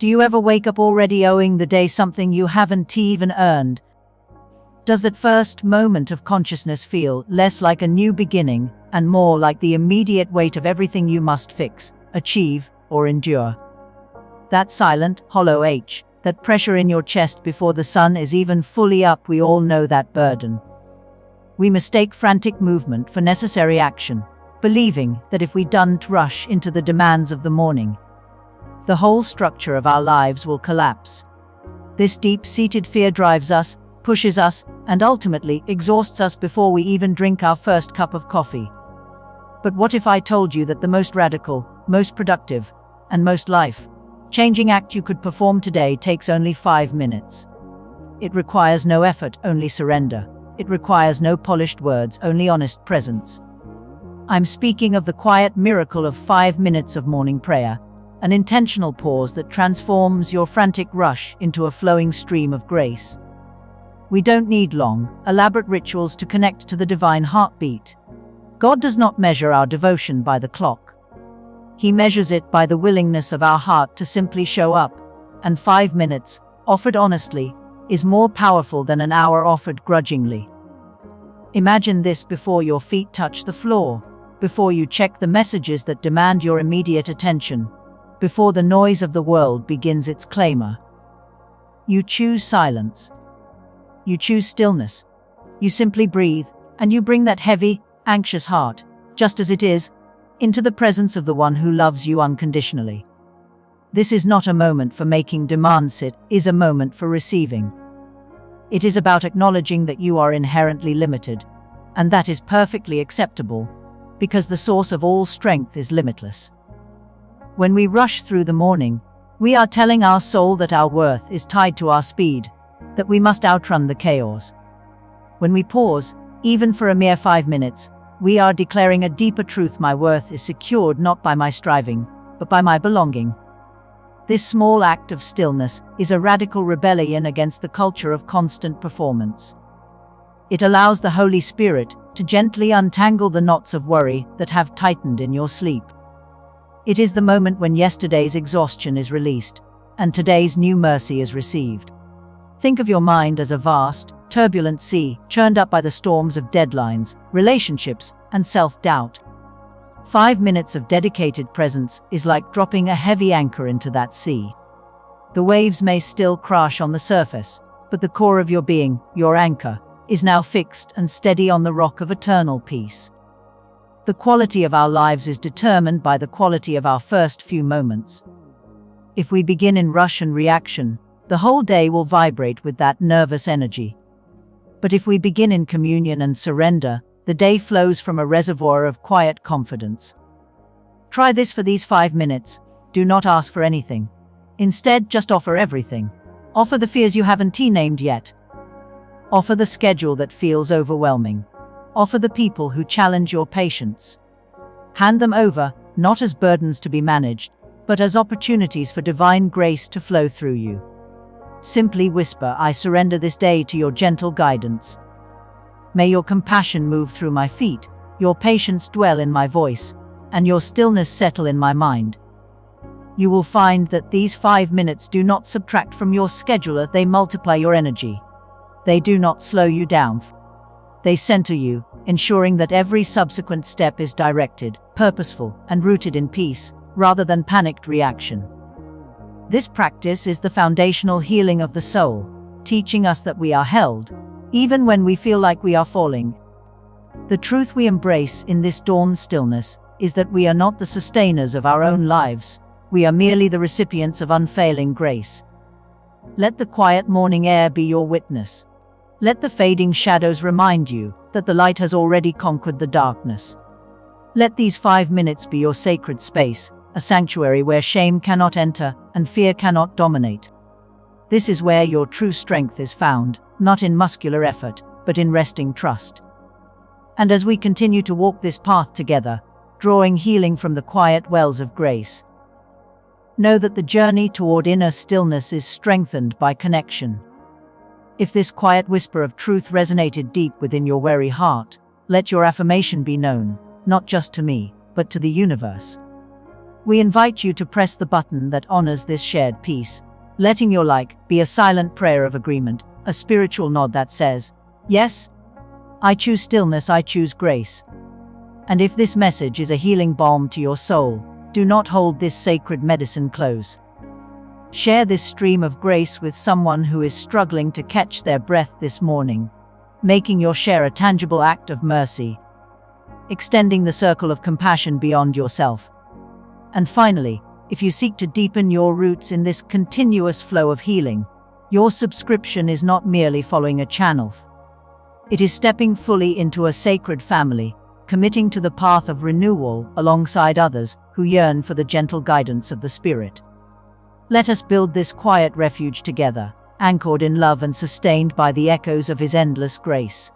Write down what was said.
Do you ever wake up already owing the day something you haven't even earned? Does that first moment of consciousness feel less like a new beginning and more like the immediate weight of everything you must fix, achieve, or endure? That silent, hollow ache, that pressure in your chest before the sun is even fully up, we all know that burden. We mistake frantic movement for necessary action, believing that if we don't rush into the demands of the morning, the whole structure of our lives will collapse. This deep-seated fear drives us, pushes us, and ultimately exhausts us before we even drink our first cup of coffee. But what if I told you that the most radical, most productive, and most life-changing act you could perform today takes only 5 minutes? It requires no effort, only surrender. It requires no polished words, only honest presence. I'm speaking of the quiet miracle of 5 minutes of morning prayer, an intentional pause that transforms your frantic rush into a flowing stream of grace. We don't need long, elaborate rituals to connect to the divine heartbeat. God does not measure our devotion by the clock. He measures it by the willingness of our heart to simply show up, and 5 minutes, offered honestly, is more powerful than an hour offered grudgingly. Imagine this before your feet touch the floor, before you check the messages that demand your immediate attention, before the noise of the world begins its clamor. You choose silence. You choose stillness. You simply breathe, and you bring that heavy, anxious heart, just as it is, into the presence of the one who loves you unconditionally. This is not a moment for making demands, it is a moment for receiving. It is about acknowledging that you are inherently limited, and that is perfectly acceptable, because the source of all strength is limitless. When we rush through the morning, we are telling our soul that our worth is tied to our speed, that we must outrun the chaos. When we pause, even for a mere 5 minutes, we are declaring a deeper truth: my worth is secured not by my striving, but by my belonging. This small act of stillness is a radical rebellion against the culture of constant performance. It allows the Holy Spirit to gently untangle the knots of worry that have tightened in your sleep. It is the moment when yesterday's exhaustion is released, and today's new mercy is received. Think of your mind as a vast, turbulent sea, churned up by the storms of deadlines, relationships, and self-doubt. 5 minutes of dedicated presence is like dropping a heavy anchor into that sea. The waves may still crash on the surface, but the core of your being, your anchor, is now fixed and steady on the rock of eternal peace. The quality of our lives is determined by the quality of our first few moments. If we begin in rush and reaction, the whole day will vibrate with that nervous energy. But if we begin in communion and surrender, the day flows from a reservoir of quiet confidence. Try this for these 5 minutes. Do not ask for anything. Instead, just offer everything. Offer the fears you haven't named yet. Offer the schedule that feels overwhelming. Offer the people who challenge your patience. Hand them over, not as burdens to be managed, but as opportunities for divine grace to flow through you. Simply whisper, I surrender this day to your gentle guidance. May your compassion move through my feet, your patience dwell in my voice, and your stillness settle in my mind. You will find that these 5 minutes do not subtract from your scheduler, they multiply your energy. They do not slow you down. They center you, ensuring that every subsequent step is directed, purposeful, and rooted in peace, rather than panicked reaction. This practice is the foundational healing of the soul, teaching us that we are held, even when we feel like we are falling. The truth we embrace in this dawn stillness is that we are not the sustainers of our own lives, we are merely the recipients of unfailing grace. Let the quiet morning air be your witness. Let the fading shadows remind you that the light has already conquered the darkness. Let these 5 minutes be your sacred space, a sanctuary where shame cannot enter and fear cannot dominate. This is where your true strength is found, not in muscular effort, but in resting trust. And as we continue to walk this path together, drawing healing from the quiet wells of grace, know that the journey toward inner stillness is strengthened by connection. If this quiet whisper of truth resonated deep within your weary heart, let your affirmation be known, not just to me, but to the universe. We invite you to press the button that honors this shared peace, letting your like be a silent prayer of agreement, a spiritual nod that says, "Yes, I choose stillness, I choose grace." And if this message is a healing balm to your soul, do not hold this sacred medicine close. Share this stream of grace with someone who is struggling to catch their breath this morning, making your share a tangible act of mercy, extending the circle of compassion beyond yourself. And finally, if you seek to deepen your roots in this continuous flow of healing, your subscription is not merely following a channel. It is stepping fully into a sacred family, committing to the path of renewal alongside others who yearn for the gentle guidance of the Spirit. Let us build this quiet refuge together, anchored in love and sustained by the echoes of His endless grace.